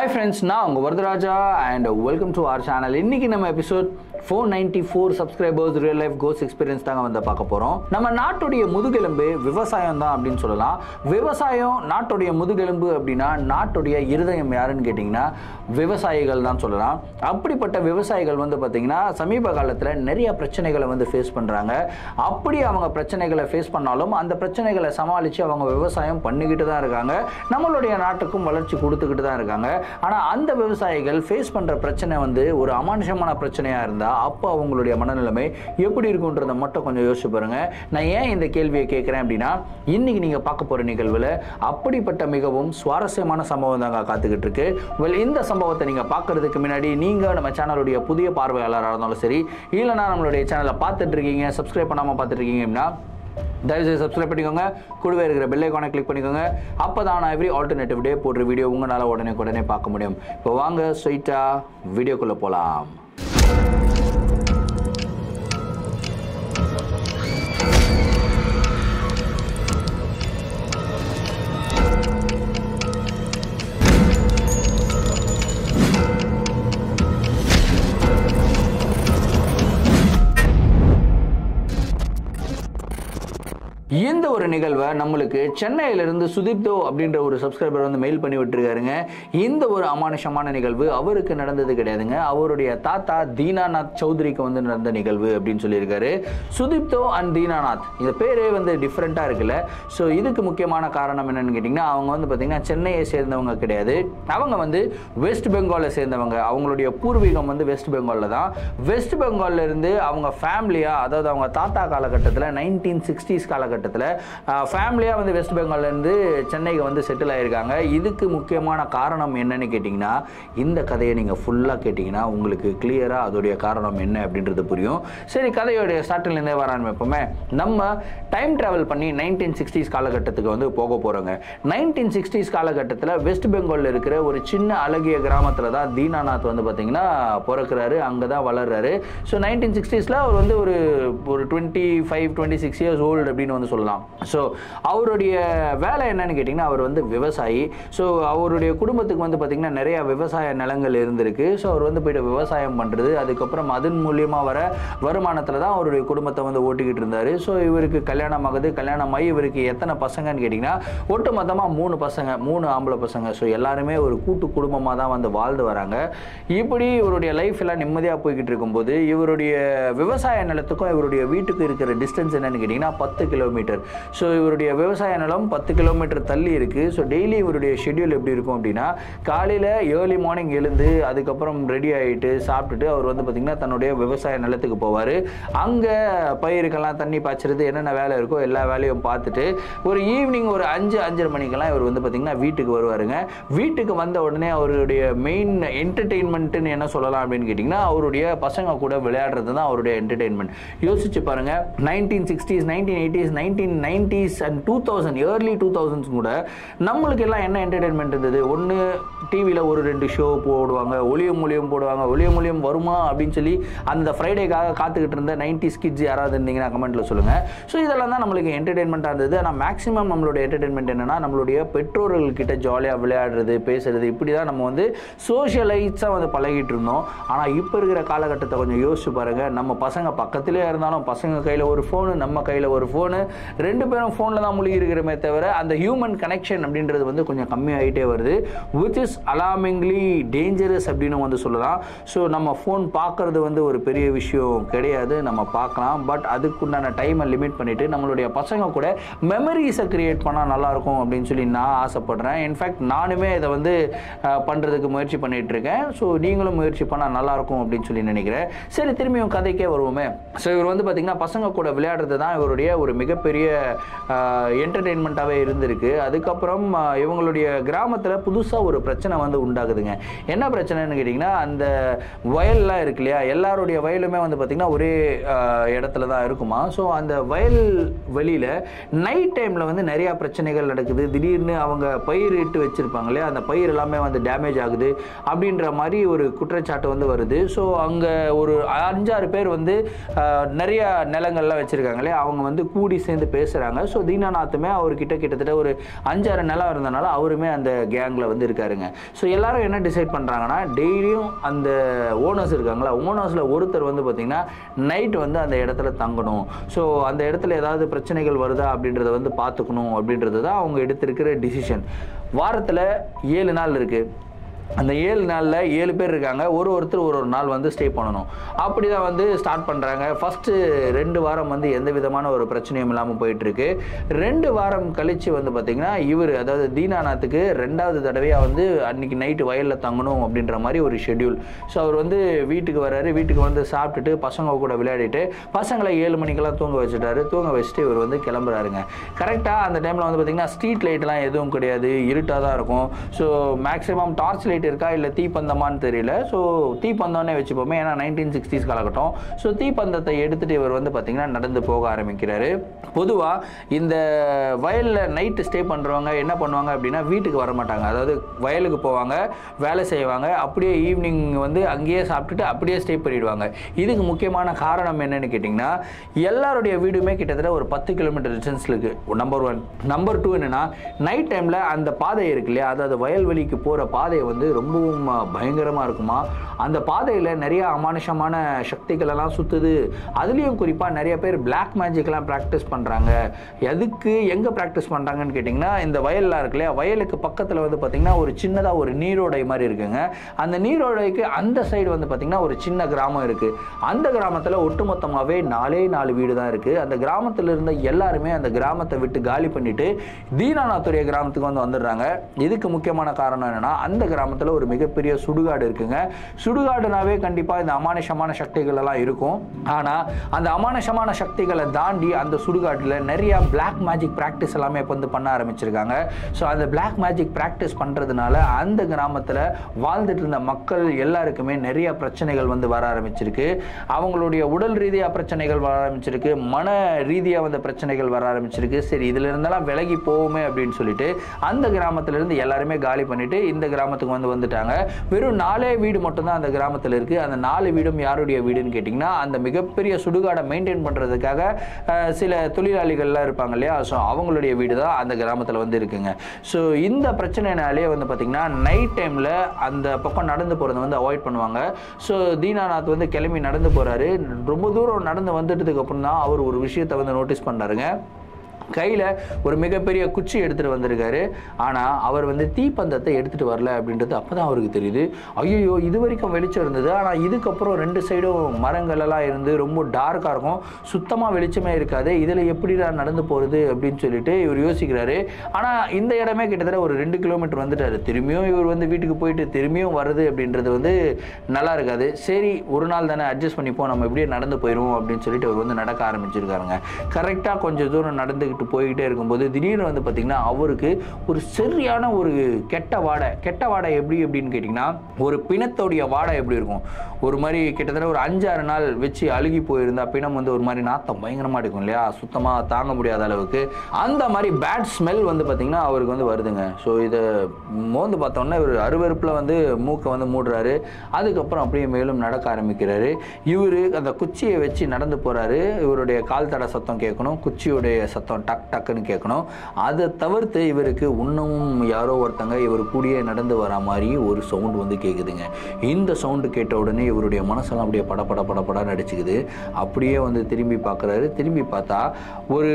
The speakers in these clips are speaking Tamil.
Hi friends, நான் உங்க Varadaraja and welcome to our channel. இன்னைக்கு நம்ம episode 494 subscribers real life ghost experience தாங்க வந்து பார்க்க போறோம். நம்ம நாட்டுடைய முதுகெலும்பு விவசாயம் தான் அப்படின்னு சொல்லலாம். விவசாயம் நாட்டுடைய முதுகெலும்பு அப்படின்னா நாட்டுடைய இருதயம் யாருன்னு கேட்டிங்கன்னா விவசாயிகள் தான் சொல்லலாம். அப்படிப்பட்ட விவசாயிகள் வந்து பார்த்தீங்கன்னா சமீப காலத்தில் நிறைய பிரச்சனைகளை வந்து ஃபேஸ் பண்ணுறாங்க. அப்படி அவங்க பிரச்சனைகளை ஃபேஸ் பண்ணாலும் அந்த பிரச்சனைகளை சமாளித்து அவங்க விவசாயம் பண்ணிக்கிட்டு தான் இருக்காங்க. நம்மளுடைய நாட்டுக்கும் வளர்ச்சி கொடுத்துக்கிட்டு தான் இருக்காங்க. ஆனால் அந்த விவசாயிகள் ஃபேஸ் பண்ணுற பிரச்சனை வந்து ஒரு அமானுஷமான பிரச்சனையாக இருந்தால் அப்போ அவங்களுடைய மனநிலைமை எப்படி இருக்குன்றதை மட்டும் கொஞ்சம் யோசிச்சு பாருங்க. நான் ஏன் இந்த கேள்வியை கேட்குறேன் அப்படின்னா இன்னைக்கு நீங்கள் பார்க்க போகிற நிகழ்வில் அப்படிப்பட்ட மிகவும் சுவாரஸ்யமான சம்பவம் தாங்க காத்துக்கிட்டு இருக்கு. இந்த சம்பவத்தை நீங்கள் பார்க்கறதுக்கு முன்னாடி நீங்கள் நம்ம சேனலுடைய புதிய பார்வையாளராக இருந்தாலும் சரி, இல்லைனா நம்மளுடைய சேனலை பார்த்துட்டு இருக்கீங்க, சப்ஸ்கிரைப் பண்ணாமல் பார்த்துட்டு இருக்கீங்க அப்படின்னா தயவுசெய்து சப்ஸ்கிரைப் பண்ணிக்கோங்க. கூடவே இருக்கிற பெல் ஐகானை கிளிக் பண்ணிக்கோங்க. அப்போ தான் நான் எவ்ரி ஆல்டர்னேட்டிவ் டே போடுற வீடியோ உங்களால் உடனே பார்க்க முடியும். இப்போ வாங்க ஸ்ட்ரைட்டாக வீடியோக்குள்ளே போகலாம். இந்த ஒரு நிகழ்வை நம்மளுக்கு சென்னையிலிருந்து சுதீப்தோ அப்படின்ற ஒரு சப்ஸ்கிரைபர் வந்து மெயில் பண்ணி விட்டுருக்காருங்க. இந்த ஒரு அமானுஷமான நிகழ்வு அவருக்கு நடந்தது கிடையாதுங்க, அவருடைய தாத்தா தீனாநாத் சௌத்ரிக்கு வந்து நடந்த நிகழ்வு அப்படின்னு சொல்லியிருக்காரு. சுதீப்தோ அண்ட் தீனாநாத், இந்த பேரே வந்து டிஃப்ரெண்ட்டாக இருக்குல்ல. ஸோ இதுக்கு முக்கியமான காரணம் என்னன்னு கேட்டிங்கன்னா அவங்க வந்து பார்த்திங்கன்னா சென்னையை சேர்ந்தவங்க கிடையாது, அவங்க வந்து வெஸ்ட் பெங்காலை சேர்ந்தவங்க. அவங்களுடைய பூர்வீகம் வந்து வெஸ்ட் பெங்காலில் தான். வெஸ்ட் பெங்காலில் இருந்து அவங்க ஃபேமிலியாக, அதாவது அவங்க தாத்தா காலகட்டத்தில் 1960s காலகட்டத்தில் ஃபேமிலியாக வந்து வெஸ்ட் பெங்கால்லேருந்து சென்னைக்கு வந்து செட்டில் ஆகியிருக்காங்க. இதுக்கு முக்கியமான காரணம் என்னன்னு கேட்டிங்கன்னா இந்த கதையை நீங்கள் ஃபுல்லாக கேட்டிங்கன்னா உங்களுக்கு கிளியராக அதோடைய காரணம் என்ன அப்படின்றது புரியும். சரி, கதையோடைய ஸ்டார்டிங்லேருந்தே வர ஆரம்பிப்போமே. நம்ம டைம் ட்ராவல் பண்ணி 1960s காலகட்டத்துக்கு வந்து போக போகிறோங்க. 1960s காலகட்டத்தில் வெஸ்ட் பெங்காலில் இருக்கிற ஒரு சின்ன அழகிய கிராமத்தில் தான் தீனாநாத் வந்து பார்த்திங்கன்னா பிறக்கிறாரு, அங்கே தான் வளர்றாரு. ஸோ 1960s அவர் வந்து ஒரு 25-26 இயர்ஸ் ஓல்டு அப்படின்னு வந்து சொல்லலாம். ஸோ அவருடைய வேலை என்னன்னு கேட்டிங்கன்னா அவர் வந்து விவசாயி. ஸோ அவருடைய குடும்பத்துக்கு வந்து பார்த்திங்கன்னா நிறைய விவசாய நிலங்கள் இருந்திருக்கு. ஸோ அவர் வந்து போய்ட்டு விவசாயம் பண்ணுறது, அதுக்கப்புறம் அதன் மூலியமாக வர வருமானத்தில் தான் அவருடைய குடும்பத்தை வந்து ஓட்டிக்கிட்டு இருந்தார். ஸோ இவருக்கு கல்யாணம் ஆகுது. கல்யாணம் ஆகி இவருக்கு எத்தனை பசங்கன்னு கேட்டிங்கன்னா ஒட்டு மொத்தமாக 3 பசங்க, 3 ஆம்பளை பசங்க. ஸோ எல்லாருமே ஒரு கூட்டு குடும்பமாக தான் வந்து வாழ்ந்து வராங்க. இப்படி இவருடைய லைஃப் எல்லாம் நிம்மதியாக போய்கிட்டு இருக்கும்போது இவருடைய விவசாய நிலத்துக்கும் இவருடைய வீட்டுக்கு இருக்கிற டிஸ்டன்ஸ் என்னன்னு கேட்டிங்கன்னா 10 கிலோமீட்டர். ஸோ இவருடைய விவசாய நிலம் 10 கிலோமீட்டர் தள்ளி இருக்குது. ஸோ டெய்லி இவருடைய ஷெட்யூல் எப்படி இருக்கும் அப்படின்னா காலையில் ஏர்லி மார்னிங் எழுந்து அதுக்கப்புறம் ரெடி ஆகிட்டு சாப்பிட்டுட்டு அவர் வந்து பார்த்திங்கன்னா தன்னுடைய விவசாய நிலத்துக்கு போவார். அங்கே பயிருக்கெல்லாம் தண்ணி பாய்ச்சறது, என்னென்ன வேலை இருக்கோ எல்லா வேலையும் பார்த்துட்டு ஒரு ஈவினிங் ஒரு 5-5:30 மணிக்கெல்லாம் இவர் வந்து பார்த்திங்கன்னா வீட்டுக்கு வருவாருங்க. வீட்டுக்கு வந்த உடனே அவருடைய மெயின் என்டர்டெயின்மெண்ட்டுன்னு என்ன சொல்லலாம் அப்படின்னு கேட்டிங்கன்னா அவருடைய பசங்க கூட விளையாடுறது தான் அவருடைய என்டர்டெயின்மெண்ட். யோசிச்சு பாருங்கள், 1960s, 1980s, 1990s and 2000 early 2000s கூட நம்மளுக்கு எல்லாம் என்ன என்டர்டெயின்மெண்ட் இருந்தது? ஒன்று டிவியில் ஒரு 2 ஷோ போடுவாங்க, ஒளியும் ஒளியும் போடுவாங்க. ஒளியும் ஒளியும் வருமா அப்படின்னு சொல்லி அந்த ஃப்ரைடேக்காக காத்துக்கிட்டு இருந்த 90s கிட்ஸ் யாராவது இருந்தீங்கன்னா கமெண்ட்டில் சொல்லுங்கள். ஸோ இதெல்லாம் தான் நம்மளுக்கு என்டர்டெயின்மெண்ட்டாக இருந்தது. ஆனால் மேக்ஸிமம் நம்மளோட என்டர்டெயின்மெண்ட் என்னென்னா நம்மளுடைய பெற்றோர்கள்கிட்ட ஜாலியாக விளையாடுறது, பேசுறது, இப்படி தான் நம்ம வந்து சோஷியலைட்ஸாக வந்து பழகிட்டு இருந்தோம். ஆனால் இப்போ இருக்கிற காலகட்டத்தை கொஞ்சம் யோசிச்சு பாருங்கள். நம்ம பசங்க பக்கத்திலே இருந்தாலும் பசங்க கையில் ஒரு ஃபோனு, நம்ம கையில் ஒரு ஃபோனு, 2 பேரும் ஃபோனில் தான் மூழ்கி இருக்கிறமே தவிர அந்த ஹியூமன் கனெக்ஷன் அப்படின்றது வந்து கொஞ்சம் கம்மியாகிட்டே வருது. விச் இஸ் அலார்மிங்லி டேஞ்சரஸ் அப்படின்னு வந்து சொல்லலாம். ஸோ நம்ம ஃபோன் பார்க்குறது வந்து ஒரு பெரிய விஷயம் கிடையாது, நம்ம பார்க்கலாம். பட் அதுக்குண்டான டைமை லிமிட் பண்ணிவிட்டு நம்மளுடைய பசங்க கூட மெமரிஸை க்ரியேட் பண்ணால் நல்லாயிருக்கும் அப்படின்னு சொல்லி நான் ஆசைப்பட்றேன். இன்ஃபேக்ட் நானுமே இதை வந்து பண்ணுறதுக்கு முயற்சி பண்ணிகிட்டு இருக்கேன். ஸோ நீங்களும் முயற்சி பண்ணால் நல்லாயிருக்கும் அப்படின்னு சொல்லி நினைக்கிறேன். சரி, திரும்பியும் கதைக்கே வருவோமே. ஸோ இவர் வந்து பார்த்திங்கன்னா பசங்க கூட விளையாடுறது தான் இவருடைய ஒரு மிகப்பெரிய என்டர்டெயின்மெண்ட்டாகவே இருந்திருக்கு. அதுக்கப்புறம் இவங்களுடைய கிராமத்தில் புதுசாக ஒரு பிரச்சனை வந்து உண்டாகுதுங்க. என்ன பிரச்சனைன்னு கேட்டிங்கன்னா அந்த வயல்லாம் இருக்கு இல்லையா, எல்லாருடைய வயலுமே வந்து பார்த்திங்கன்னா ஒரே இடத்துல தான் இருக்குமா. ஸோ அந்த வயல் வெளியில் நைட் டைமில் வந்து நிறையா பிரச்சனைகள் நடக்குது. திடீர்னு அவங்க பயிர் இட்டு வச்சுருப்பாங்க இல்லையா, அந்த பயிர் எல்லாமே வந்து டேமேஜ் ஆகுது அப்படின்ற மாதிரி ஒரு குற்றச்சாட்டு வந்து வருது. ஸோ அங்கே ஒரு 5-6 பேர் வந்து நிறைய நிலங்கள்லாம் வச்சுருக்காங்க இல்லையா, அவங்க வந்து கூடி சேர்ந்து பேசுகிறாங்க. ஸோ தீனாநாத்துமே அவர்கிட்ட கிட்டத்தட்ட ஒரு 5-6 நிலம் இருந்தனால அவருமே அந்த கேங்கில் வந்து இருக்காருங்க. ஸோ எல்லாரும் என்ன டிசைட் பண்ணுறாங்கன்னா, டெய்லியும் அந்த ஓனர்ஸ் இருக்காங்களா, ஓனர்ஸில் ஒருத்தர் வந்து பார்த்திங்கன்னா நைட் வந்து அந்த இடத்துல தங்கணும். ஸோ அந்த இடத்துல ஏதாவது பிரச்சனைகள் வருதா அப்படின்றத வந்து பார்த்துக்கணும் அப்படின்றது தான் அவங்க எடுத்திருக்கிற டிசிஷன். வாரத்தில் 7 நாள் இருக்குது. அந்த 7 நாளில் 7 பேர் இருக்காங்க. ஒருத்தர் ஒரு நாள் வந்து ஸ்டே பண்ணணும். அப்படி தான் வந்து ஸ்டார்ட் பண்ணுறாங்க. ஃபஸ்ட்டு 2 வாரம் வந்து எந்த விதமான ஒரு பிரச்சனையும் இல்லாமல் போயிட்டுருக்கு. 2 வாரம் கழித்து வந்து பார்த்திங்கன்னா இவர், அதாவது தீனாநாத்துக்கு 2வது தடவையாக வந்து அன்றைக்கி நைட்டு வயலில் தங்கணும் அப்படின்ற மாதிரி ஒரு ஷெட்யூல். ஸோ அவர் வந்து வீட்டுக்கு வர்றாரு. வீட்டுக்கு வந்து சாப்பிட்டுட்டு பசங்க கூட விளையாடிட்டு பசங்களை 7 மணிக்கெல்லாம் தூங்க வச்சுட்டாரு. தூங்க வச்சுட்டு இவர் வந்து கிளம்புறாருங்க. கரெக்டாக அந்த டைமில் வந்து பார்த்திங்கன்னா ஸ்ட்ரீட் லைட்லாம் எதுவும் கிடையாது, இருட்டாக தான் இருக்கும். ஸோ மேக்ஸிமம் டார்ச் லைட் இருக்கா இல்லை தீப்பந்தமான்னு தெரியல. ஸோ தீப்பந்தம்னே வச்சுப்போமே, ஏன்னா 1960s காலகட்டம். ஸோ தீப்பந்தத்தை எடுத்துகிட்டு இவர் வந்து பார்த்திங்கன்னா நடந்து போக ஆரம்பிக்கிறாரு. பொதுவாக இந்த வயலில் நைட்டு ஸ்டே பண்ணுறவங்க என்ன பண்ணுவாங்க அப்படின்னா, வீட்டுக்கு வர மாட்டாங்க. அதாவது வயலுக்கு போவாங்க, வேலை செய்வாங்க, அப்படியே ஈவினிங் வந்து அங்கேயே சாப்பிட்டுட்டு அப்படியே ஸ்டே பண்ணிடுவாங்க. இதுக்கு முக்கியமான காரணம் என்னன்னு கேட்டிங்கன்னா, எல்லாருடைய வீடுமே கிட்டத்தட்ட ஒரு 10 கிலோமீட்டர் டிஸ்டன்ஸில் இருக்குது. நம்பர் 1. நம்பர் 2 என்னென்னா, நைட் டைமில் அந்த பாதை இருக்கு இல்லையா, அதாவது வயல்வெளிக்கு போகிற பாதையை வந்து ரொம்பவும் பயங்கரமாக இருக்குமா. அந்த பாதையில் நிறைய அமானுஷமான சக்திகள் எல்லாம் சுற்றுது. அதுலேயும் குறிப்பாக நிறைய பேர் பிளாக் மேஜிக்லாம் ப்ராக்டிஸ் பண்ணுறாங்க. எதுக்கு எங்கே ப்ராக்டிஸ் பண்ணுறாங்கன்னு கேட்டிங்கன்னா, இந்த வயல்லாம் இருக்கு இல்லையா, வயலுக்கு பக்கத்தில் வந்து பார்த்திங்கன்னா ஒரு சின்னதாக ஒரு நீரோடை மாதிரி இருக்குங்க. அந்த நீரோடைக்கு அந்த சைடு வந்து பார்த்திங்கன்னா ஒரு சின்ன கிராமம் இருக்குது. அந்த கிராமத்தில் ஒட்டுமொத்தமாகவே 4 வீடு தான் இருக்குது. அந்த கிராமத்தில் இருந்த எல்லாருமே அந்த கிராமத்தை விட்டு காலி பண்ணிவிட்டு தீனாநாத்துடைய கிராமத்துக்கு வந்து வந்துடுறாங்க. இதுக்கு முக்கியமான காரணம் என்னென்னா, அந்த கிராமத்தில் ஒரு மிகப்பெரிய சுடுகாடு இருக்குங்க. சுடுகாடுனாவே கண்டிப்பாக இந்த அமானுஷமான சக்திகள் எல்லாம் இருக்கும். ஆனால் அந்த அமானுஷமான சக்திகளை தாண்டி அந்த சுடுகாட்டில் நிறைய பிளாக் மேஜிக் ப்ராக்டிஸ் எல்லாமே வந்து பண்ண ஆரம்பிச்சிருக்காங்க. ஸோ அந்த பிளாக் மேஜிக் ப்ராக்டிஸ் பண்ணுறதுனால அந்த கிராமத்தில் வாழ்ந்துட்டு இருந்த மக்கள் எல்லாருக்குமே நிறைய பிரச்சனைகள் வந்து வர ஆரம்பிச்சிருக்கு. அவங்களுடைய உடல் ரீதியாக பிரச்சனைகள் வர ஆரம்பிச்சிருக்கு, மன ரீதியாக வந்த பிரச்சனைகள் வர ஆரம்பிச்சிருக்கு. சரி, இதில் இருந்தாலும் விலகி போவோமே அப்படின்னு சொல்லிட்டு அந்த கிராமத்திலிருந்து எல்லாருமே காலி பண்ணிட்டு இந்த கிராமத்துக்கு வந்துட்டாங்க. வெறும் 4 வீடு மட்டும்தான் அந்த கிராமத்தில் இருக்கு. அந்த 4 வீடும் யாருடைய வீடுன்னு கேட்டிங்கன்னா, அந்த மிகப்பெரிய சுடுகாடை மெயின்டைன் பண்ணுறதுக்காக சில தொழிலாளிகள்லாம் இருப்பாங்க இல்லையா, ஸோ அவங்களுடைய வீடு தான் அந்த கிராமத்தில் வந்து இருக்குங்க. ஸோ இந்த பிரச்சனைனாலே வந்து பார்த்திங்கன்னா நைட் டைமில் அந்த பக்கம் நடந்து போகிறத வந்து அவாய்ட் பண்ணுவாங்க. ஸோ தீனாநாத் வந்து கிளம்பி நடந்து போகிறாரு. ரொம்ப தூரம் நடந்து வந்துட்டதுக்கு அப்புறம் தான் அவர் ஒரு விஷயத்தை வந்து நோட்டீஸ் பண்ணுறாருங்க. கையில் ஒரு மிகப்பெரிய குச்சி எடுத்துகிட்டு வந்திருக்காரு. ஆனால் அவர் வந்து தீப்பந்தத்தை எடுத்துகிட்டு வரல அப்படின்றது அப்போ தான் அவருக்கு தெரியுது. ஐயோ, இது வரைக்கும் வெளிச்சம் இருந்தது, ஆனால் இதுக்கப்புறம் 2 சைடும் மரங்களெல்லாம் இருந்து ரொம்ப டார்க்காக இருக்கும், சுத்தமாக வெளிச்சமே இருக்காது, இதில் எப்படி நடந்து போகிறது அப்படின்னு சொல்லிட்டு இவர் யோசிக்கிறாரு. ஆனால் இந்த இடமே கிட்டத்தட்ட ஒரு 2 கிலோமீட்டர் வந்துட்டார். திரும்பியும் இவர் வந்து வீட்டுக்கு போயிட்டு திரும்பியும் வருது அப்படின்றது வந்து நல்லா இருக்காது. சரி, ஒரு நாள் தானே அட்ஜஸ்ட் பண்ணிப்போம், நம்ம இப்படியே நடந்து போயிடுவோம் அப்படின்னு சொல்லிட்டு அவர் வந்து நடக்க ஆரம்பிச்சிருக்காருங்க. கரெக்டாக கொஞ்சம் தூரம் நடந்துக்கிட்டு போய்கிட்டே இருக்கும்போது திடீர்னு வந்து பார்த்திங்கன்னா அவருக்கு ஒரு சரியான ஒரு கெட்ட வாடை எப்படி அப்படின்னு கேட்டிங்கன்னா, ஒரு பிணத்தோடைய வாடை எப்படி இருக்கும், ஒரு மாதிரி கிட்டத்தட்ட ஒரு 5-6 நாள் வச்சு அழுகி போயிருந்தா பிணம் வந்து ஒரு மாதிரி நாத்தம் பயங்கரமாக இருக்கும் இல்லையா, சுத்தமாக தாங்க முடியாத அளவுக்கு அந்த மாதிரி பேட் ஸ்மெல் வந்து பார்த்திங்கன்னா அவருக்கு வந்து வருதுங்க. ஸோ இதை மோந்து பார்த்தோன்னா இவர் அருவருப்பில் வந்து மூக்கை வந்து மூடுறாரு. அதுக்கப்புறம் அப்படியே மேலும் நடக்க ஆரம்பிக்கிறாரு. இவர் அந்த குச்சியை வச்சு நடந்து போகிறாரு. இவருடைய கால் தட சத்தம் கேட்கணும், குச்சியுடைய சத்தம் டக் டக்குன்னு கேட்கணும். அதை தவிர்த்து இவருக்கு இன்னமும் யாரோ ஒருத்தங்க இவர் கூடியே நடந்து வர மாதிரி ஒரு சவுண்டு வந்து கேட்குதுங்க. இந்த சவுண்டு கேட்ட உடனே இவருடைய மனசெல்லாம் அப்படியே படப்பட நடிச்சுக்குது. அப்படியே வந்து திரும்பி பார்க்குறாரு. திரும்பி பார்த்தா ஒரு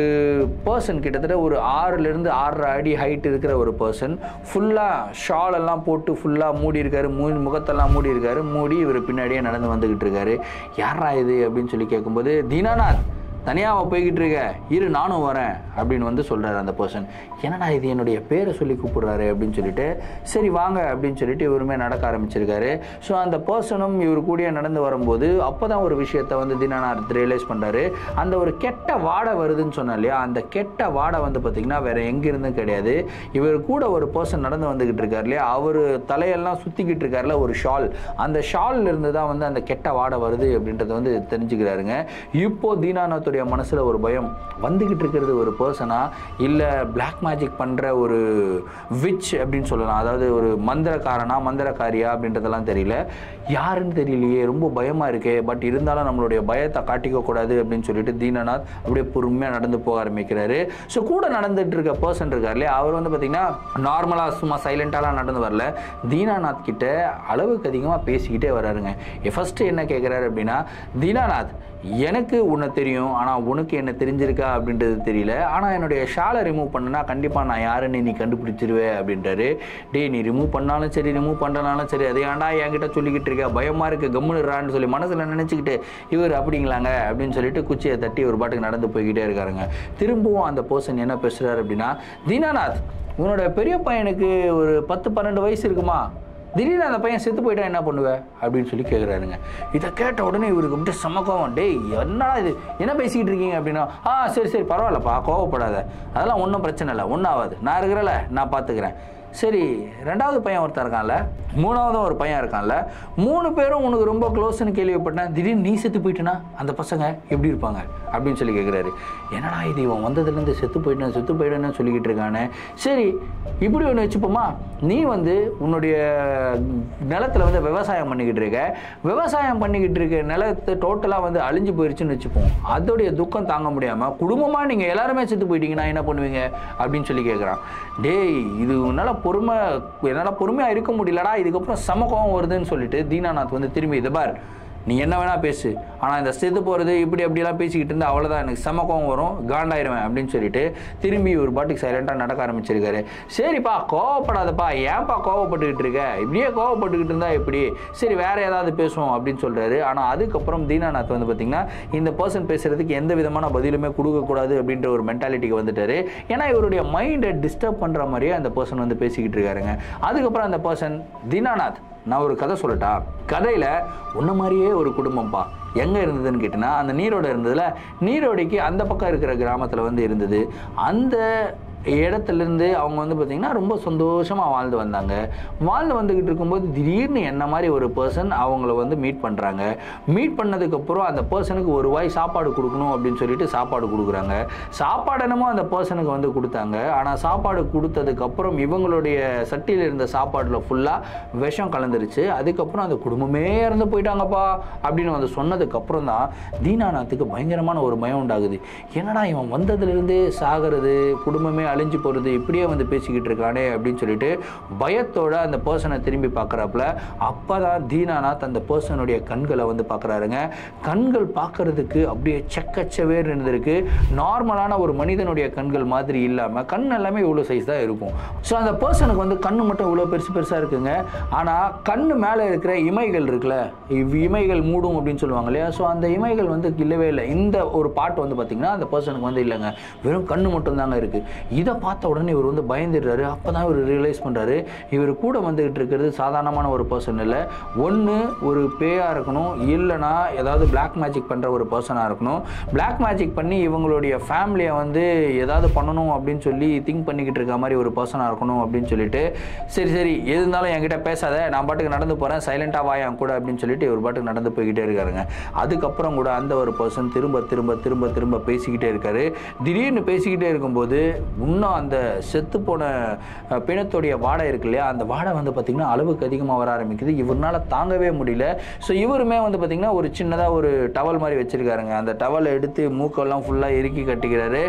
பர்சன் கிட்டத்தட்ட ஒரு 6லேருந்து 6.5 அடி ஹைட் இருக்கிற ஒரு பர்சன், ஃபுல்லாக ஷால் எல்லாம் போட்டு ஃபுல்லாக மூடி இருக்காரு, முகத்தெல்லாம் மூடி இருக்காரு. மூடி இவர் பின்னாடியே நடந்து வந்துக்கிட்டு இருக்காரு. யாரா இது அப்படின்னு சொல்லி கேட்கும்போது, தீனாநாத் தனியாக போய்கிட்டு இருக்க, இரு நானும் வரேன் அப்படின்னு வந்து சொல்கிறாரு அந்த பர்சன். என்னடா இது என்னுடைய பேரை சொல்லி கூப்பிடுறாரு அப்படின்னு சொல்லிட்டு, சரி வாங்க அப்படின்னு சொல்லிட்டு இவருமே நடக்க ஆரம்பிச்சிருக்காரு. ஸோ அந்த பர்சனும் இவர் கூடிய நடந்து வரும்போது அப்போ தான் ஒரு விஷயத்தை வந்து தீனாநாத் ரியலைஸ் பண்ணுறாரு. அந்த ஒரு கெட்ட வாடை வருதுன்னு சொன்னா இல்லையா, அந்த கெட்ட வாடை வந்து பார்த்திங்கன்னா வேறு எங்கேருந்தும் கிடையாது. இவர் கூட ஒரு பர்சன் நடந்து வந்துக்கிட்டு இருக்கார் இல்லையா, அவர் தலையெல்லாம் சுற்றிக்கிட்டு இருக்காருல ஒரு ஷால், அந்த ஷால்ல இருந்து தான் வந்து அந்த கெட்ட வாடை வருது அப்படின்றத வந்து தெரிஞ்சுக்கிறாருங்க. இப்போ தீனாநாத்துடைய தீனாநாத்துடைய மனசில் ஒரு பயம், வந்துக்கிட்டு இருக்கிறது ஒரு பர்சனா இல்லை பிளாக் மேஜிக் பண்ணுற ஒரு விச் அப்படின்னு சொல்லலாம், அதாவது ஒரு மந்திரக்காரனா மந்திரக்காரியா அப்படின்றதெல்லாம் தெரியல, யாருன்னு தெரியலையே, ரொம்ப பயமாக இருக்கே. பட் இருந்தாலும் நம்மளுடைய பயத்தை காட்டிக்க கூடாது அப்படின்னு சொல்லிட்டு தீனாநாத் அப்படியே பொறுமையாக நடந்து போக ஆரம்பிக்கிறாரு. ஸோ கூட நடந்துட்டு இருக்க பர்சன் இருக்கார் இல்லையா, அவர் வந்து பார்த்தீங்கன்னா நார்மலாக சும்மா சைலண்டாலாம் நடந்து வரல, தீனாநாத் கிட்ட அளவுக்கு அதிகமாக பேசிக்கிட்டே வராருங்க. ஃபர்ஸ்ட் என்ன கேட்குறாரு அப்படின்னா, தீனாநாத் எனக்கு உன்னை தெரியும், ஆனால் உனக்கு என்ன தெரிஞ்சிருக்கா அப்படின்றது தெரியல, ஆனால் என்னுடைய ஷாலை ரிமூவ் பண்ணனா கண்டிப்பாக நான் யாருன்னு நீ கண்டுபிடிச்சிருவே அப்படின்றாரு. டே நீ ரிமூவ் பண்ணாலும் சரி ரிமூவ் பண்ணனாலும் சரி அதை ஏன்டா என்கிட்ட சொல்லிக்கிட்டு இருக்க, பயமாக இருக்குது கம்முனுறான்னு சொல்லி மனசில் நினச்சிக்கிட்டு இவர் அப்படிங்களாங்க அப்படின்னு சொல்லிட்டு குச்சியை தட்டி ஒரு பாட்டுக்கு நடந்து போய்கிட்டே இருக்காருங்க. திரும்பவும் அந்த பர்சன் என்ன பேசுகிறாரு அப்படின்னா, தீனாநாத் உன்னோட பெரிய பையனுக்கு ஒரு 10-12 வயசு இருக்குமா, திடீர்னு அந்த பையன் செத்து போயிட்டா என்ன பண்ணுவேன் அப்படின்னு சொல்லி கேட்குறாருங்க. இதை கேட்ட உடனே இவருக்கு அப்படியே சமக்கம், டேய் என்னடா இது என்ன பேசிக்கிட்டு இருக்கீங்க அப்படின்னா, சரி சரி பரவாயில்லப்பா கோவப்படாத, அதெல்லாம் ஒன்றும் பிரச்சனை இல்லை, ஒன்றும் ஆகாது, நான் இருக்கிறேன்ல நான் பார்த்துக்கிறேன். சரி ரெண்டாவது பையன் ஒருத்தன் இருக்கான்ல, மூணாவதும் ஒரு பையன் இருக்கான்ல, 3 பேரும் உனக்கு ரொம்ப க்ளோஸ்ன்னு கேள்விப்பட்டேன், திடீர்னு நீ செத்து போயிட்டுனா அந்த பசங்க எப்படி இருப்பாங்க அப்படின்னு சொல்லி கேட்குறாரு. என்னடா இது இவன் வந்ததுலேருந்து செத்து போயிட்டேன்னு சொல்லிக்கிட்டு இருக்கானே. சரி இப்படி ஒன்று வச்சுப்போமா, நீ வந்து உன்னுடைய நிலத்தில் வந்து விவசாயம் பண்ணிக்கிட்டு இருக்க நிலத்தை டோட்டலாக வந்து அழிஞ்சு போயிடுச்சுன்னு வச்சுப்போம், அதோடைய துக்கம் தாங்க முடியாமல் குடும்பமாக நீங்கள் எல்லாருமே செத்து போயிட்டீங்கன்னா என்ன பண்ணுவீங்க அப்படின்னு சொல்லி கேட்குறான். டேய் இது என்னால் பொறுமையாக இருக்க முடியலடா, இதுக்கப்புறம் சமக்கம் வருதுன்னு சொல்லிட்டு தீனாநாத் வந்து திரும்பி, இதை பார் நீ என்ன வேணால் பேசு, ஆனால் இந்த செத்து போகிறது இப்படி அப்படிலாம் பேசிக்கிட்டு இருந்தால் அவ்வளோதான், எனக்கு சமக்கம் வரும் காண்டாயிருவேன் அப்படின்னு சொல்லிட்டு திரும்பி ஒரு பாட்டுக்கு சைலண்டாக நடக்க ஆரம்பிச்சிருக்காரு. சரிப்பா கோவப்படாதப்பா, ஏன்ப்பா கோவப்பட்டுக்கிட்டு இருக்க, இப்படியே கோவப்பட்டுக்கிட்டு இருந்தா எப்படி, சரி வேற ஏதாவது பேசுவோம் அப்படின்னு சொல்கிறாரு. ஆனால் அதுக்கப்புறம் தீனாநாத் வந்து பார்த்திங்கன்னா இந்த பர்சன் பேசுகிறதுக்கு எந்த விதமான பதிலுமே கொடுக்கக்கூடாது அப்படின்ற ஒரு மென்டாலிட்டிக்கு வந்துட்டாரு. ஏன்னா இவருடைய மைண்டை டிஸ்டர்ப் பண்ணுற மாதிரியே அந்த பர்சன் வந்து பேசிக்கிட்டு இருக்காருங்க. அதுக்கப்புறம் அந்த பர்சன், தீனாநாத் நான் ஒரு கதை சொல்லட்டா, கதையில் உன்ன மாதிரியே ஒரு குடும்பம்ப்பா எங்கே இருந்ததுன்னு கேட்டினா, அந்த நீரோடை இருந்ததுல, நீரோடைக்கு அந்த பக்கம் இருக்கிற கிராமத்தில் வந்து இருந்தது. அந்த இடத்துலேருந்து அவங்க வந்து பார்த்திங்கன்னா ரொம்ப சந்தோஷமாக வாழ்ந்து வந்துக்கிட்டு இருக்கும்போது திடீர்னு என்ன மாதிரி ஒரு பர்சன் அவங்கள வந்து மீட் பண்ணுறாங்க. மீட் பண்ணதுக்கப்புறம் அந்த பர்சனுக்கு ஒரு வாய் சாப்பாடு கொடுக்கணும் அப்படின்னு சொல்லிட்டு சாப்பாடு கொடுக்குறாங்க. சாப்பாடு என்னமோ அந்த பர்சனுக்கு வந்து கொடுத்தாங்க. ஆனால் சாப்பாடு கொடுத்ததுக்கப்புறம் இவங்களுடைய சட்டியில் இருந்த சாப்பாடில் ஃபுல்லாக விஷம் கலந்துருச்சு. அதுக்கப்புறம் அந்த குடும்பமே இறந்து போயிட்டாங்கப்பா அப்படின்னு வந்து சொன்னதுக்கப்புறம் தான் தீனாநாத்துக்கு பயங்கரமான ஒரு பயம் உண்டாகுது. என்னடா இவன் வந்ததுலேருந்தே சாகிறது, குடும்பமே அழிஞ்சு போகிறது, இப்படியே வந்து பேசிக்கிட்டு இருக்கானே அப்படின்னு சொல்லிட்டு பயத்தோட அந்த பர்சனை திரும்பி பார்க்குறாப்புல. அப்போ தான் தீனாநாத் அந்த பர்சனுடைய கண்களை வந்து பார்க்குறாருங்க. கண்கள் பார்க்கறதுக்கு அப்படியே செக்கச்சவேர் இருந்திருக்கு. நார்மலான ஒரு மனிதனுடைய கண்கள் மாதிரி இல்லாமல் கண் எல்லாமே இவ்வளோ சைஸ் தான் இருக்கும். ஸோ அந்த பர்சனுக்கு வந்து கண்ணு மட்டும் இவ்வளோ பெருசாக இருக்குங்க. ஆனால் கண்ணு மேலே இருக்கிற இமைகள் இருக்குல்ல, இமைகள் மூடும் அப்படின்னு சொல்லுவாங்க இல்லையா, ஸோ அந்த இமைகள் வந்து இல்லவே இல்லை. இந்த ஒரு பாட்டு வந்து பார்த்திங்கன்னா அந்த பர்சனுக்கு வந்து இல்லைங்க, வெறும் கண்ணு மட்டும் தாங்க இருக்குது. இதை பார்த்த உடனே இவர் வந்து பயந்துடுறாரு. அப்போ தான் இவர் ரியலைஸ் பண்ணுறாரு, இவர் கூட வந்துகிட்டு இருக்கிறது சாதாரணமான ஒரு பர்சன் இல்லை, ஒன்று ஒரு பேயாக இருக்கணும், இல்லைனா ஏதாவது பிளாக் மேஜிக் பண்ணுற ஒரு பர்சனாக இருக்கணும். பிளாக் மேஜிக் பண்ணி இவங்களுடைய ஃபேமிலியை வந்து ஏதாவது பண்ணணும் அப்படின்னு சொல்லி திங்க் பண்ணிக்கிட்டு இருக்க மாதிரி ஒரு பர்சனாக இருக்கணும் அப்படின்னு சொல்லிட்டு, சரி எது இருந்தாலும் என்கிட்ட பேசாத, நான் பாட்டுக்கு நடந்து போகிறேன், சைலண்டாக வாயா கூட அப்படின்னு சொல்லிட்டு இவர் பாட்டுக்கு நடந்து போய்கிட்டே இருக்காருங்க. அதுக்கப்புறம் கூட அந்த ஒரு பர்சன் திரும்ப பேசிக்கிட்டே இருக்காரு. திடீர்னு பேசிக்கிட்டே இருக்கும்போது இன்னும் அந்த செத்து போன பிணத்துடைய வாடை இருக்கு இல்லையா, அந்த வாடை வந்து பார்த்திங்கன்னா அளவுக்கு அதிகமாக வர ஆரம்பிக்குது. இவரால் தாங்கவே முடியல. ஸோ இவருமே வந்து பார்த்திங்கன்னா ஒரு சின்னதாக ஒரு டவல் மாதிரி வச்சுருக்காருங்க. அந்த டவலை எடுத்து மூக்கெல்லாம் ஃபுல்லாக இறுக்கி கட்டிக்கிறாரு.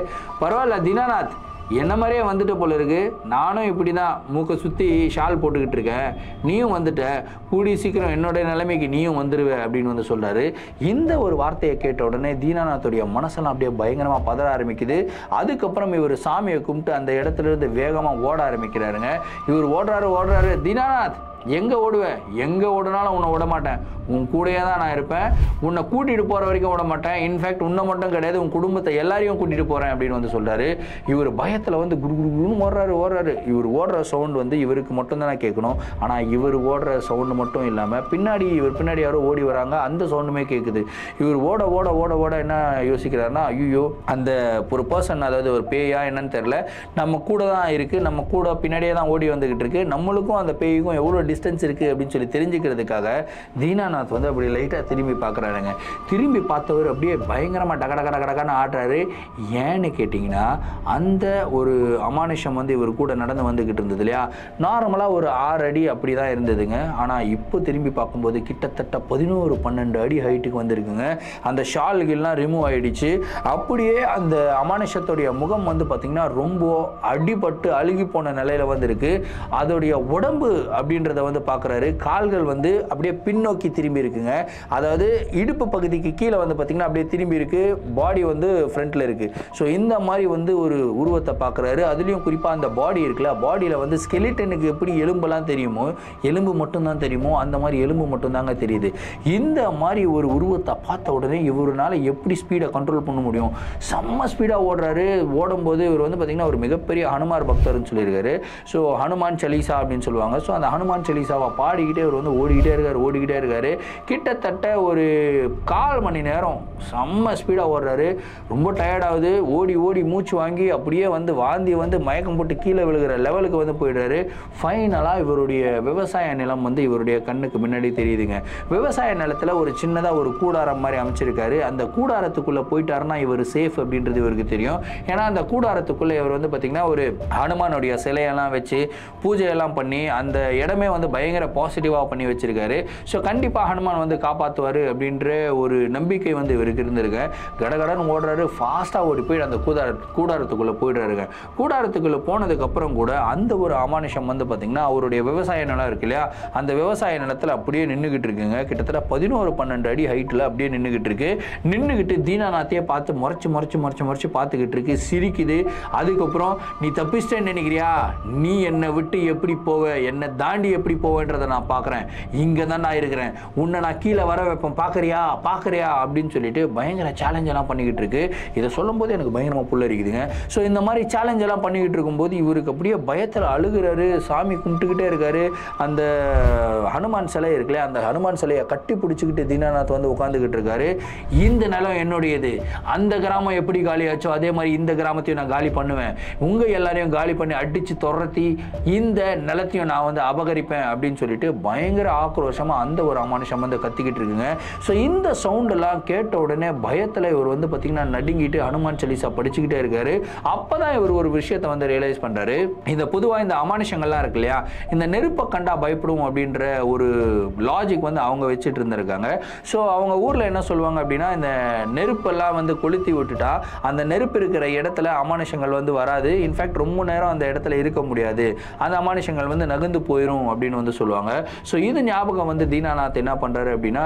பரவாயில்ல தீனாநாத், என்ன மாதிரியே வந்துட்டு போல இருக்கு, நானும் இப்படி தான் மூக்கை சுற்றி ஷால் போட்டுக்கிட்டு இருக்கேன், நீயும் வந்துட்ட, கூடி சீக்கிரம் என்னுடைய நிலைமைக்கு நீயும் வந்துடுவ அப்படின்னு வந்து சொல்கிறாரு. இந்த ஒரு வார்த்தையை கேட்ட உடனே தீனாநாத்துடைய மனசெல்லாம் அப்படியே பயங்கரமாக பதற ஆரம்பிக்குது. அதுக்கப்புறம் இவர் சாமியை கும்பிட்டு அந்த இடத்துல இருந்து வேகமாக ஓட ஆரம்பிக்கிறாருங்க. இவர் ஓடுறாரு, தீனாநாத் எங்கே ஓடுவேன், எங்கே ஓடுனாலும் உன்னை விட மாட்டேன், உன் கூடையே தான் நான் இருப்பேன், உன்னை கூட்டிகிட்டு போகிற வரைக்கும் விட மாட்டேன், இன்ஃபேக்ட் உன்னை மட்டும் கிடையாது உன் குடும்பத்தை எல்லாரையும் கூட்டிகிட்டு போகிறேன் அப்படின்னு வந்து சொல்கிறாரு. இவர் பயத்தில் வந்து குருன்னு ஓடுறாரு. இவர் ஓடுற சவுண்ட் வந்து இவருக்கு மட்டும்தான் கேட்கணும். ஆனால் இவர் ஓடுற சவுண்டு மட்டும் இல்லாமல் இவர் பின்னாடி யாரோ ஓடி வராங்க, அந்த சவுண்டுமே கேட்குது. இவர் ஓட என்ன யோசிக்கிறாருன்னா, ஐயோ அந்த ஒரு பர்சன், அதாவது ஒரு பேயா என்னன்னு தெரில, நம்ம கூட தான் இருக்குது, நம்ம கூட பின்னாடியே தான் ஓடி வந்துக்கிட்டு இருக்கு, நம்மளுக்கும் அந்த பேய்க்கும் எவ்வளோ டிஸ்டன்ஸ் இருக்குது அப்படின்னு சொல்லி தெரிஞ்சுக்கிறதுக்காக தீனாநாத் தீனாநாத் வந்து அப்படி லைட்டாக திரும்பி பார்க்குறாருங்க. திரும்பி பார்த்தவர் அப்படியே பயங்கரமாக டகடகடகடன்னு ஆடுறாரு. ஏன்னு கேட்டிங்கன்னா அந்த ஒரு அமானுஷம் வந்து இவர் கூட நடந்து வந்துக்கிட்டு இருந்தது இல்லையா, நார்மலாக ஒரு 6 அடி அப்படி தான் இருந்ததுங்க. ஆனால் இப்போ திரும்பி பார்க்கும்போது கிட்டத்தட்ட 11-12 அடி ஹைட்டுக்கு வந்திருக்குங்க. அந்த ஷால்கெல்லாம் ரிமூவ் ஆகிடுச்சு. அப்படியே அந்த அமானுஷத்துடைய முகம் வந்து பார்த்திங்கன்னா ரொம்ப அடிபட்டு அழுகி போன நிலையில் வந்து இருக்கு. அதோடைய உடம்பு அப்படின்றத வந்து பார்க்குறாரு. கால்கள் வந்து அப்படியே பின்னோக்கி திரும்பி இருக்குங்க. அதாவது இடுப்பு பகுதிக்கு கீழே வந்து பார்த்திங்கன்னா அப்படியே திரும்பி இருக்கு. பாடி வந்து ஃப்ரண்ட்டில் இருக்குது. ஸோ இந்த மாதிரி வந்து ஒரு உருவத்தை பார்க்குறாரு. அதுலேயும் குறிப்பாக அந்த பாடி இருக்குல்ல, பாடியில் வந்து ஸ்கெலிட்டனுக்கு எப்படி எலும்பெல்லாம் தெரியுமோ, எலும்பு மட்டும்தான் தெரியுமோ, அந்த மாதிரி எலும்பு மட்டும்தாங்க தெரியுது. இந்த மாதிரி ஒரு உருவத்தை பார்த்த உடனே இவரால் எப்படி ஸ்பீடை கண்ட்ரோல் பண்ண முடியும்? செம்ம ஸ்பீடாக ஓடுறாரு. ஓடும்போது இவர் வந்து பார்த்திங்கன்னா ஒரு மிகப்பெரிய ஹனுமார் பக்தர்னு சொல்லியிருக்காரு. ஸோ ஹனுமான் சலீசா அப்படின்னு சொல்லுவாங்க. ஸோ அந்த ஹனுமான் சலீசாவை பாடிக்கிட்டே இவர் வந்து ஓடிக்கிட்டே இருக்காரு. கிட்டத்தட்ட ஒரு 1/4 மணி நேரம் செம்ம ஸ்பீடாக ஓடுறாரு. ரொம்ப டயர்டாகுது. ஓடி மூச்சு வாங்கி அப்படியே வந்து வாந்தி வந்து மயக்கம் போட்டு கீழே விழுகிற லெவலுக்கு வந்து போயிடுறாரு. ஃபைனலாக இவருடைய விவசாய நிலம் வந்து இவருடைய கண்ணுக்கு முன்னாடி தெரியுதுங்க. விவசாய நிலத்தில் ஒரு சின்னதாக ஒரு கூடாரம் மாதிரி அமைச்சிருக்காரு. அந்த கூடாரத்துக்குள்ளே போயிட்டாருன்னா இவர் சேஃப் அப்படின்றது இவருக்கு தெரியும். ஏன்னா அந்த கூடாரத்துக்குள்ளே இவர் வந்து பார்த்திங்கன்னா ஒரு ஹனுமானுடைய சிலையெல்லாம் வச்சு பூஜையெல்லாம் பண்ணி அந்த இடமே வந்து பயங்கர பாசிட்டிவாக பண்ணி வச்சிருக்காரு. ஸோ கண்டிப்பாக ஹனுமான் வந்து காப்பாற்றுவார் அப்படின்ற ஒரு நம்பிக்கை வந்து இவருக்கு இருந்திருக்கு. கடகடன்னு ஓடுறாரு. ஃபாஸ்ட்டாக ஓடி போய் அந்த கூடாரத்துக்குள்ளே போயிடுறாருங்க. கூடாரத்துக்குள்ளே போனதுக்கப்புறம் கூட அந்த ஒரு அமானுஷம் வந்து பார்த்திங்கன்னா அவருடைய விவசாய நிலம் இருக்கு இல்லையா, அந்த விவசாய நிலத்தில் அப்படியே நின்றுக்கிட்டு இருக்குங்க. கிட்டத்தட்ட 11-12 அடி ஹைட்டில் அப்படியே நின்றுக்கிட்டு இருக்கு. நின்றுக்கிட்டு தீனாநாத்தையே பார்த்து முறைச்சு பார்த்துக்கிட்டு இருக்கு. சிரிக்குது. அதுக்கப்புறம் நீ தப்பிச்சிட்டேன்னு நினைக்கிறியா? நீ என்னை விட்டு எப்படி போவ, என்னை தாண்டி எப்படி போவேன்றதை நான் பார்க்குறேன். இங்கே தான் நான் இருக்கிறேன். உன்னை நான் கீழே வர வைப்பேன். பார்க்குறியா அப்படின்னு சொல்லிட்டு பயங்கர சேலஞ்ச் எல்லாம் பண்ணிக்கிட்டு இருக்கு. இதை சொல்லும் போது எனக்கு பயங்கரமாக புல்லரிக்குதுங்க. ஸோ இந்த மாதிரி சேலஞ்ச் எல்லாம் பண்ணிக்கிட்டு இருக்கும்போது இவருக்கு அப்படியே பயத்தில் அழுகிறாரு. சாமி கும்பிட்டுக்கிட்டே இருக்காரு. அந்த ஹனுமான் சிலை இருக்குல்ல, அந்த ஹனுமான் சிலையை கட்டி பிடிச்சிக்கிட்டு தீனாநாத் வந்து உட்காந்துக்கிட்டு இருக்காரு. இந்த நிலம் என்னுடையது. அந்த கிராமம் எப்படி காலியாச்சோ அதே மாதிரி இந்த கிராமத்தையும் நான் காலி பண்ணுவேன். உங்கள் எல்லாரையும் காலி பண்ணி அடித்து துரத்தி இந்த நிலத்தையும் நான் வந்து அபகரிப்பேன் அப்படின்னு சொல்லிட்டு பயங்கர ஆக்ரோஷமாக அந்த ஒரு அமானுஷம் வந்து கத்திக்கிட்டு இருக்குங்க. ஸோ இந்த சவுண்டெல்லாம் கேட்ட உடனே பயத்தில் இவர் வந்து பார்த்திங்கன்னா நடுங்கிட்டு ஹனுமான் சலீசா படிச்சுக்கிட்டே இருக்காரு. அப்போ தான் இவர் ஒரு விஷயத்தை வந்து ரியலைஸ் பண்ணுறாரு. இந்த பொதுவாக இந்த அமானுஷங்கள்லாம் இருக்கு இல்லையா, இந்த நெருப்பை கண்டா பயப்படும் அப்படின்ற ஒரு லாஜிக் வந்து அவங்க வச்சுட்டு இருந்திருக்காங்க. ஸோ அவங்க ஊரில் என்ன சொல்லுவாங்க அப்படின்னா, இந்த நெருப்பெல்லாம் வந்து கொளுத்தி விட்டுட்டா அந்த நெருப்பு இருக்கிற இடத்துல அமானுஷங்கள் வந்து வராது. இன்ஃபேக்ட் ரொம்ப நேரம் அந்த இடத்துல இருக்க முடியாது. அந்த அமானுஷங்கள் வந்து நகர்ந்து போயிடும் அப்படின்னு வந்து சொல்லுவாங்க. ஸோ இது ஞாபகம் வந்து தீனாநாத் என்ன பண்ணுறாரு அப்படின்னா,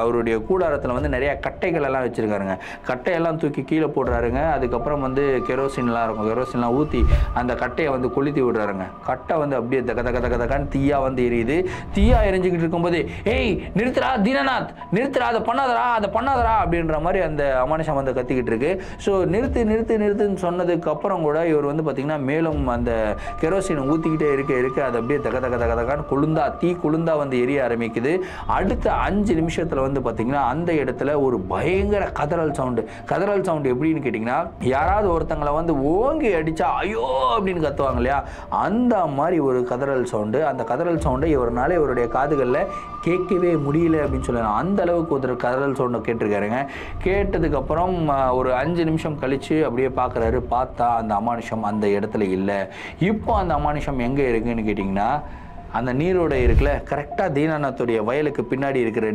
அவருடைய கூடாரத்தில் வந்து நிறைய கட்டைகள் எல்லாம் வச்சிருக்காருங்க. கட்டையெல்லாம் தூக்கி கீழே போடுறாருங்க. அதுக்கப்புறம் வந்து கெரோசின்லாம் இருக்கும். கெரோசின்லாம் ஊற்றி அந்த கட்டையை வந்து கொளுத்தி விடுறாருங்க. கட்டை வந்து அப்படியே தகன்னு தீயா வந்து எரியுது. தீயா எரிஞ்சுக்கிட்டு இருக்கும்போது, ஏய் நிறுத்துறா தீனாநாத், நிறுத்துறா, அதை பண்ணாதரா அப்படின்ற மாதிரி அந்த அமானுஷம் வந்து கத்திக்கிட்டு இருக்கு. ஸோ நிறுத்துன்னு சொன்னதுக்கு அப்புறம் கூட இவர் வந்து பார்த்தீங்கன்னா மேலும் அந்த கெரோசின் ஊற்றிக்கிட்டே இருக்க அது அப்படியே தகன்னு தீ குளுந்தா வந்து எரிய ஆரம்பிக்குது. அடுத்த 5 நிமிஷத்தில் வந்து பார்த்தீங்கன்னா அந்த இடத்துல ஒரு பயங்கர கதறல் சவுண்டு எப்படின்னு கேட்டிங்கன்னா, யாராவது ஒருத்தங்களை வந்து ஓங்கி அடித்தா ஐயோ அப்படின்னு கத்துவாங்க இல்லையா, அந்த மாதிரி ஒரு கதறல் சவுண்டு. அந்த கதறல் சவுண்டை இவருடைய காதுகளில் கேட்கவே முடியல அப்படின்னு சொல்லலாம். அந்த அளவுக்கு ஒரு கதறல் சவுண்டை கேட்டிருக்காருங்க. கேட்டதுக்கப்புறம் ஒரு 5 நிமிஷம் கழித்து அப்படியே பார்க்குறாரு. பார்த்தா அந்த அமானுஷம் அந்த இடத்துல இல்லை. இப்போ அந்த அமானுஷம் எங்கே இருக்குன்னு கேட்டிங்கன்னா, அந்த நீரோடை இருக்குல்ல, கரெக்டாக தீனாநாத்துடைய வயலுக்கு பின்னாடி இருக்கிற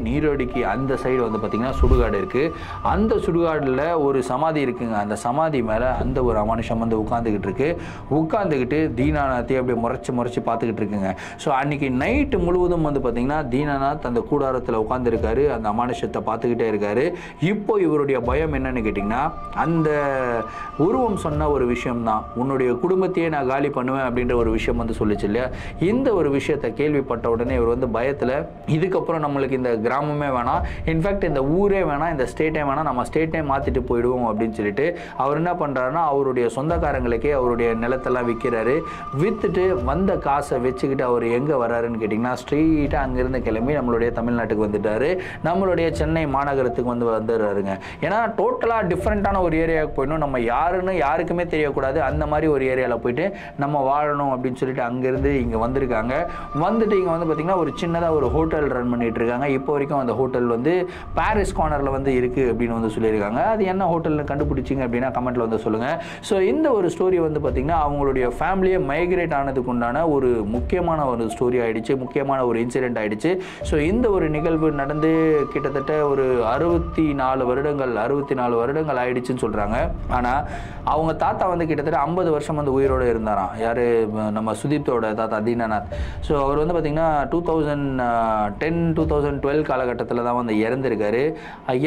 நீரோடைக்கு அந்த சைடு வந்து பார்த்திங்கன்னா சுடுகாடு இருக்குது. அந்த சுடுகாடில் ஒரு சமாதி இருக்குங்க. அந்த சமாதி மேலே அந்த ஒரு அமானுஷம் வந்து உட்காந்துக்கிட்டு தீனாநாத்தையே அப்படியே முறைச்சி பார்த்துக்கிட்டு இருக்குங்க. ஸோ அன்றைக்கி நைட்டு முழுவதும் வந்து பார்த்திங்கன்னா தீனாநாத் அந்த கூடாரத்தில் உட்காந்துருக்காரு. அந்த அமானுஷத்தை பார்த்துக்கிட்டே இருக்காரு. இப்போ இவருடைய பயம் என்னன்னு கேட்டிங்கன்னா, அந்த உருவம் சொன்ன ஒரு விஷயம்தான், உன்னுடைய குடும்பத்தையே நான் காலி பண்ணுவேன் அப்படின்ற ஒரு விஷயம் வந்து சொல்லிச்சு இல்லையா. இந்த ஒரு விஷயத்தை கேள்விப்பட்ட உடனே இவர் வந்து பயத்தில், இதுக்கப்புறம் நம்மளுக்கு இந்த கிராமமே வேணாம், இன்ஃபேக்ட் இந்த ஊரே வேணாம், இந்த ஸ்டேட்டே வேணாம், நம்ம ஸ்டேட்டே மாற்றிட்டு போயிடுவோம் அப்படின்னு சொல்லிட்டு அவர் என்ன பண்ணுறாருன்னா, அவருடைய சொந்தக்காரங்களுக்கே அவருடைய நிலத்தெல்லாம் விற்கிறாரு. விற்றுட்டு வந்த காசை வச்சுக்கிட்டு அவர் எங்கே வர்றாருன்னு கேட்டிங்கன்னா, ஸ்ட்ரெயிட்டாக அங்கேருந்து கிளம்பி நம்மளுடைய தமிழ்நாட்டுக்கு வந்துட்டார். நம்மளுடைய சென்னை மாநகரத்துக்கு வந்துடுறாருங்க. ஏன்னா டோட்டலாக டிஃப்ரெண்ட்டான ஒரு ஏரியாவுக்கு போயிடணும், நம்ம யாருன்னு யாருக்குமே தெரியக்கூடாது, அந்த மாதிரி ஒரு ஏரியாவில் போயிட்டு நம்ம வாழணும் அப்படின்னு சொல்லிட்டு அங்கேருந்து இங்கே வந்துருக்காரு. வந்திருக்காங்க. வந்துட்டு இங்கே வந்து பார்த்திங்கன்னா ஒரு சின்னதாக ஒரு ஹோட்டல் ரன் பண்ணிகிட்டு இருக்காங்க. இப்போ வரைக்கும் அந்த ஹோட்டல் வந்து பாரிஸ் கார்னரில் வந்து இருக்குது அப்படின்னு வந்து சொல்லியிருக்காங்க. அது என்ன ஹோட்டல்னு கண்டுபிடிச்சிங்க அப்படின்னா கமெண்ட்டில் வந்து சொல்லுங்கள். ஸோ இந்த ஒரு ஸ்டோரி வந்து பார்த்திங்கன்னா அவங்களுடைய ஃபேமிலியை மைக்ரேட் ஆனதுக்கு உண்டான ஒரு முக்கியமான ஒரு ஸ்டோரி ஆகிடுச்சு, முக்கியமான ஒரு இன்சிடென்ட் ஆகிடுச்சு. ஸோ இந்த ஒரு நிகழ்வு நடந்து கிட்டத்தட்ட ஒரு 64 வருடங்கள் ஆயிடுச்சுன்னு சொல்கிறாங்க. ஆனால் அவங்க தாத்தா வந்து கிட்டத்தட்ட 50 வருஷம் வந்து உயிரோடு இருந்தாராம். யார்? நம்ம சுதீப்தோட தாத்தா தீனாநாத். ஸோ அவர் வந்து பார்த்திங்கன்னா 2012 காலகட்டத்தில் தான் வந்து இறந்துருக்காரு.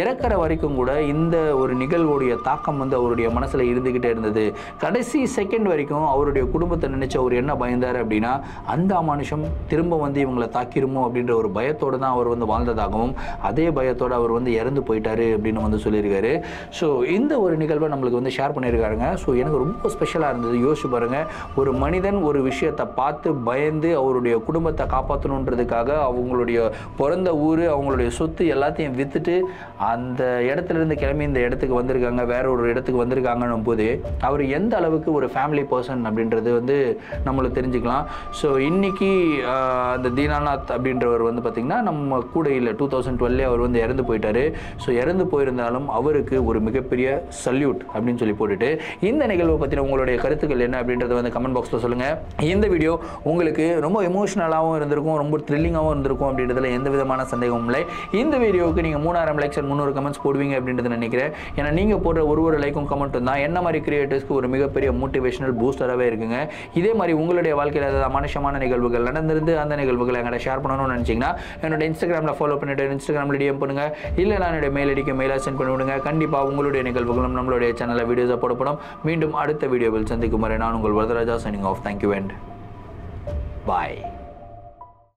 இறக்கிற வரைக்கும் கூட இந்த ஒரு நிகழ்வுடைய தாக்கம் வந்து அவருடைய மனசில் இருந்துக்கிட்டே இருந்தது. கடைசி செகண்ட் வரைக்கும் அவருடைய குடும்பத்தை நினைச்சு அவர் என்ன பயந்தார் அப்படின்னா, அந்த அமானுஷம் திரும்ப வந்து இவங்களை தாக்கிருமோ அப்படின்ற ஒரு பயத்தோடு தான் அவர் வந்து வாழ்ந்ததாகவும் அதே பயத்தோடு அவர் வந்து இறந்து போயிட்டாரு அப்படின்னு வந்து சொல்லியிருக்காரு. ஸோ இந்த ஒரு நிகழ்வை நம்மளுக்கு வந்து ஷேர் பண்ணியிருக்காருங்க. ஸோ எனக்கு ரொம்ப ஸ்பெஷலாக இருந்தது. யோசிச்சு பாருங்கள், ஒரு மனிதன் ஒரு விஷயத்தை பார்த்து பயந்து அவருடைய குடும்பத்தை காப்பாற்றணுன்றதுக்காக அவங்களுடைய பிறந்த ஊர், அவங்களுடைய சொத்து எல்லாத்தையும் விற்றுட்டு அந்த இடத்துலேருந்து கிளம்பி இந்த இடத்துக்கு வந்திருக்காங்க, வேற ஒரு இடத்துக்கு வந்திருக்காங்கன்னும் போது அவர் எந்த அளவுக்கு ஒரு ஃபேமிலி பர்சன் அப்படின்றது வந்து நம்மளுக்கு தெரிஞ்சுக்கலாம். ஸோ இன்னைக்கு அந்த தீனாநாத் அப்படின்றவர் வந்து பார்த்திங்கன்னா நம்ம கூட இல்லை. 2012 அவர் வந்து இறந்து போயிட்டாரு. ஸோ இறந்து போயிருந்தாலும் அவருக்கு ஒரு மிகப்பெரிய சல்யூட் அப்படின்னு சொல்லி போட்டுட்டு இந்த நிகழ்வை பற்றின உங்களுடைய கருத்துக்கள் என்ன அப்படின்றத வந்து கமெண்ட் பாக்ஸில் சொல்லுங்கள். இந்த வீடியோ உங்களுக்கு ரொம்ப எமோஷனலாகவும் இருந்திருக்கும், ரொம்ப த்ரில்லிங்காகவும் இருந்திருக்கும் அப்படின்றதுல எந்த விதமான சந்தேகமும் இல்லை. இந்த வீடியோவுக்கு நீங்கள் 3000 லைக்ஸ் அண்ட் 300 கமெண்ட்ஸ் போடுவீங்க அப்படின்றத நினைக்கிறேன். ஏன்னா நீங்கள் போடுற ஒரு லைக்கும் கமெண்ட்டும் தான் என்ன மாதிரி கிரியேட்டர்ஸ்க்கு ஒரு மிகப்பெரிய மோட்டிவேஷனல் பூஸ்டராகவே இருக்குங்க. இதே மாதிரி உங்களுடைய வாழ்க்கையில் ஏதாவது அமானுஷமான நிகழ்வுகள் நடந்திருந்து அந்த நிகழ்வுகளை எங்கிட்ட ஷேர் பண்ணணும்னு நினச்சிங்கன்னா என்னோட இன்ஸ்டாகிராமில் ஃபாலோ பண்ணிவிட்டு இன்ஸ்டாகிராமில் டிஎம் பண்ணுங்கள். இல்லை நான் என்னுடைய மெயில் ஐடிக்கு மெயிலாக சென்ட் பண்ணி விடுங்க. கண்டிப்பாக உங்களுடைய நிகழ்வுகளும் நம்மளுடைய சேனலில் வீடியோஸாக போடப்படும். மீண்டும் அடுத்த வீடியோவில் சந்திக்கும் வரை நான் உங்கள் Varadaraja signing off. Thank you and bye.